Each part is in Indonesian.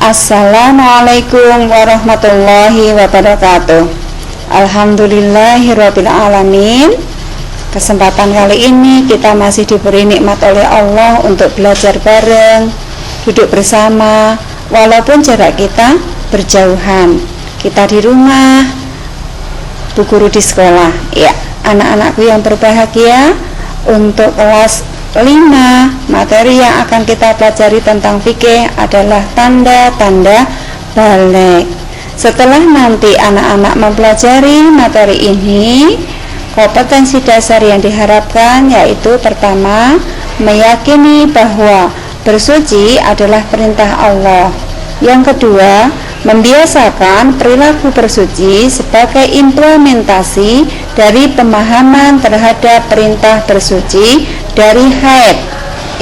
Assalamualaikum warahmatullahi wabarakatuh. Alhamdulillahirabbil alamin. Kesempatan kali ini kita masih diberi nikmat oleh Allah untuk belajar bareng, duduk bersama, walaupun jarak kita berjauhan. Kita di rumah, Bu Guru di sekolah. Ya, anak-anakku yang berbahagia, untuk kelas 5, materi yang akan kita pelajari tentang fikih adalah tanda-tanda balik. Setelah nanti anak-anak mempelajari materi ini, kompetensi dasar yang diharapkan yaitu pertama, meyakini bahwa bersuci adalah perintah Allah. Yang kedua, membiasakan perilaku bersuci sebagai implementasi dari pemahaman terhadap perintah bersuci dari haid.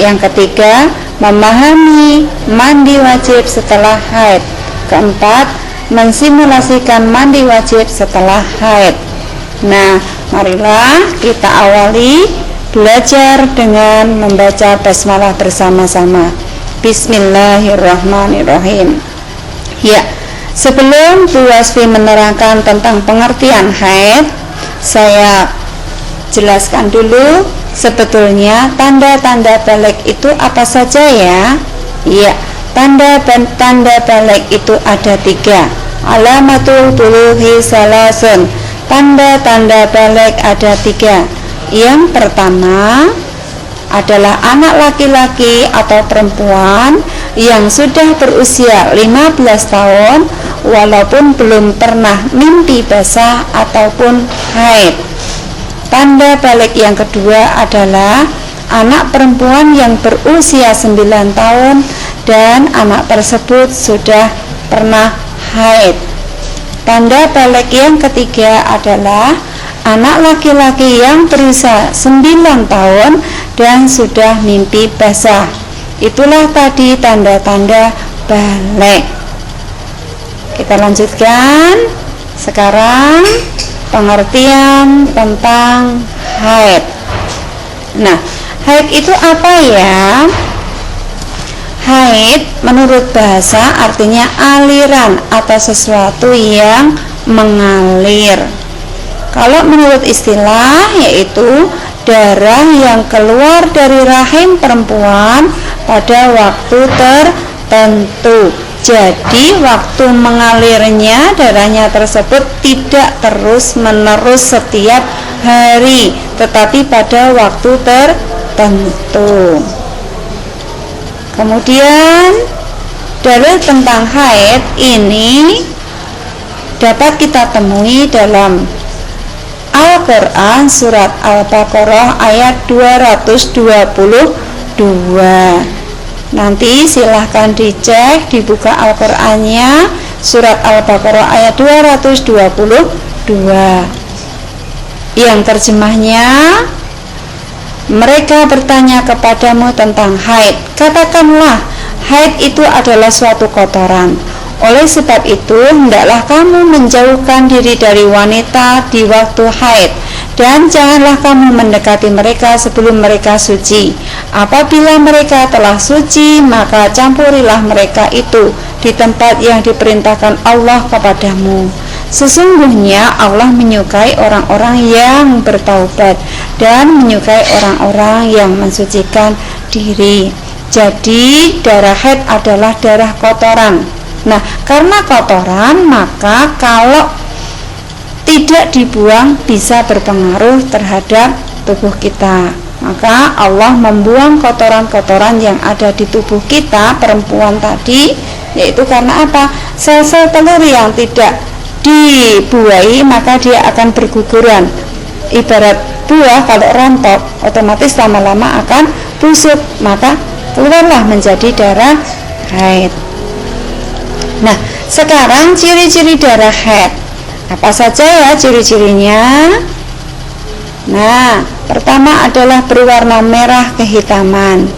Yang ketiga, memahami mandi wajib setelah haid. Keempat, mensimulasikan mandi wajib setelah haid. Nah, marilah kita awali belajar dengan membaca basmalah bersama-sama. Bismillahirrahmanirrahim. Ya, sebelum Bu Wasfi menerangkan tentang pengertian haid, saya jelaskan dulu sebetulnya tanda-tanda balik itu apa saja ya. Ya, tanda balik itu ada 3. Alamatul bulughi salasun. Tanda-tanda balik ada 3. Yang pertama adalah anak laki-laki atau perempuan yang sudah berusia 15 tahun walaupun belum pernah mimpi basah ataupun haid. Tanda balik yang kedua adalah anak perempuan yang berusia 9 tahun dan anak tersebut sudah pernah haid. Tanda balik yang ketiga adalah anak laki-laki yang berusia 9 tahun dan sudah mimpi basah. Itulah tadi tanda-tanda balik. Kita lanjutkan. Sekarang pengertian tentang haid. Nah, haid itu apa ya? Haid menurut bahasa artinya aliran atau sesuatu yang mengalir. Kalau menurut istilah yaitu darah yang keluar dari rahim perempuan pada waktu tertentu. Jadi waktu mengalirnya darahnya tersebut tidak terus-menerus setiap hari, tetapi pada waktu tertentu. Kemudian dalil tentang haid ini dapat kita temui dalam Al-Quran surat Al-Baqarah ayat 222. Nanti silahkan dicek, dibuka Al-Qurannya, surat Al-Baqarah ayat 222. Yang terjemahnya, mereka bertanya kepadamu tentang haid. Katakanlah, haid itu adalah suatu kotoran. Oleh sebab itu, hendaklah kamu menjauhkan diri dari wanita di waktu haid, dan janganlah kamu mendekati mereka sebelum mereka suci. Apabila mereka telah suci, maka campurilah mereka itu di tempat yang diperintahkan Allah kepadamu. Sesungguhnya Allah menyukai orang-orang yang bertaubat dan menyukai orang-orang yang mensucikan diri. Jadi darah haid adalah darah kotoran. Nah, karena kotoran, maka kalau tidak dibuang bisa berpengaruh terhadap tubuh kita. Maka Allah membuang kotoran-kotoran yang ada di tubuh kita, perempuan tadi, yaitu karena apa? Sel-sel telur yang tidak dibuahi maka dia akan berguguran. Ibarat buah kalau rontok, otomatis lama-lama akan busuk, maka keluarlah menjadi darah haid. Nah, sekarang ciri-ciri darah haid. Apa saja ya ciri-cirinya? Nah, pertama adalah berwarna merah kehitaman.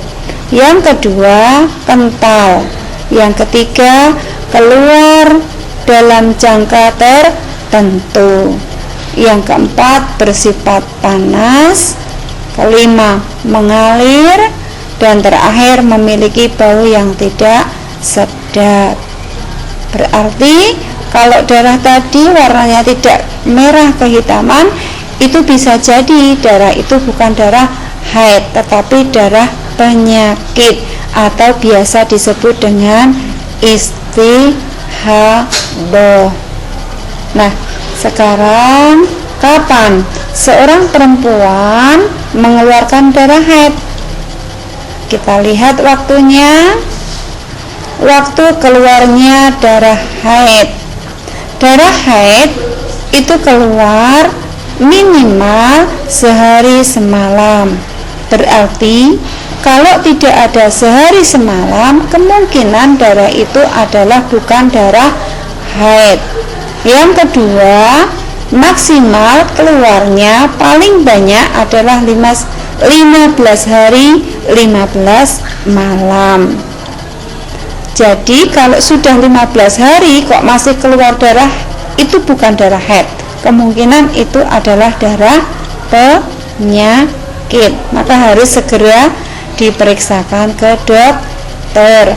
Yang kedua, kental. Yang ketiga, keluar dalam jangka tertentu. Yang keempat, bersifat panas. Kelima, mengalir. Dan terakhir, memiliki bau yang tidak sedap. Berarti kalau darah tadi warnanya tidak merah kehitaman, itu bisa jadi darah itu bukan darah haid, tetapi darah penyakit atau biasa disebut dengan istihadah. Nah, sekarang kapan seorang perempuan mengeluarkan darah haid? Kita lihat waktunya. Waktu keluarnya darah haid. Darah haid itu keluar minimal sehari semalam. Berarti kalau tidak ada sehari semalam, kemungkinan darah itu adalah bukan darah haid. Yang kedua, maksimal keluarnya paling banyak adalah 15 hari 15 malam. Jadi kalau sudah 15 hari kok masih keluar darah, itu bukan darah haid. Kemungkinan itu adalah darah penyakit. Maka harus segera diperiksakan ke dokter.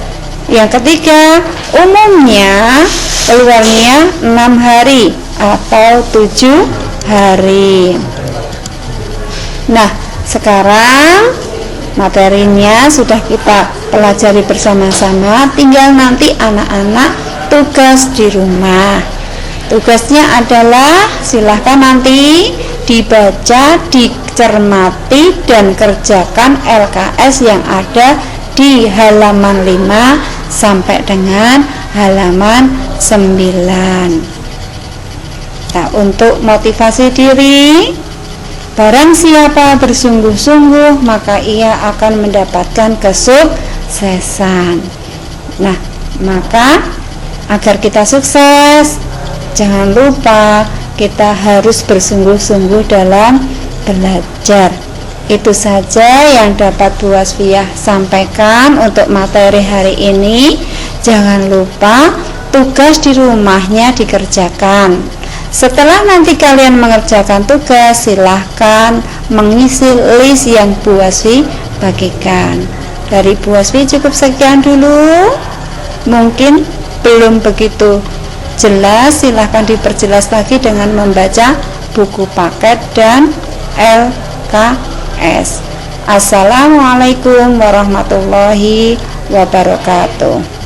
Yang ketiga, umumnya keluarnya 6 hari atau 7 hari. Nah, sekarang materinya sudah kita pelajari bersama-sama, tinggal nanti anak-anak tugas di rumah. Tugasnya adalah silahkan nanti dibaca, dicermati, dan kerjakan LKS yang ada di halaman 5 sampai dengan halaman 9. Nah, untuk motivasi diri, barang siapa bersungguh-sungguh maka ia akan mendapatkan kesuksesan. Nah, maka agar kita sukses, jangan lupa kita harus bersungguh-sungguh dalam belajar. Itu saja yang dapat Bu Wasfiyah sampaikan untuk materi hari ini. Jangan lupa tugas di rumahnya dikerjakan. Setelah nanti kalian mengerjakan tugas, silahkan mengisi list yang Bu Wasfi bagikan. Dari Bu Wasfi cukup sekian dulu. Mungkin belum begitu jelas, silahkan diperjelas lagi dengan membaca buku paket dan LKS. Assalamualaikum warahmatullahi wabarakatuh.